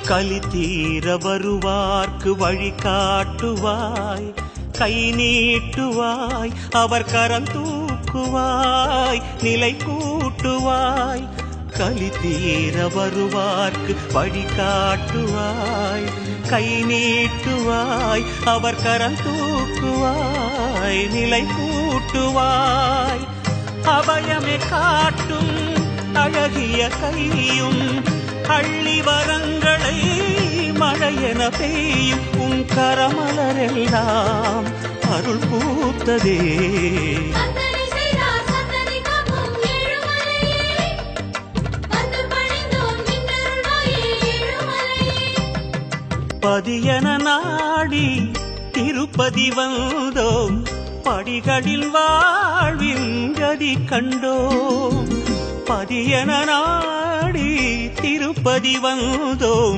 கலி தீர வருவார்க்கு வழி காட்டுவாய், கை நீட்டுவாய், அவர் கரம் தூக்குவாய், நிலை கூட்டுவாய். கலி தீர வருவார்க்கு வழி காட்டுவாய், கை நீட்டுவாய், அவர் கரம் தூக்குவாய், நிலை கூட்டுவாய். அபயமே காட்டும் அழகிய கையும் அள்ளி வரங்களை மழையென பெய்யும் உன் கரமலரெல்லாம் அருள் பூத்ததே. பதியன நாடி திருப்பதி வந்தோம், படிகளில் வாழ்வின் கதி கண்டோம். பதியன நாடி திருப்பதி வந்தோம்,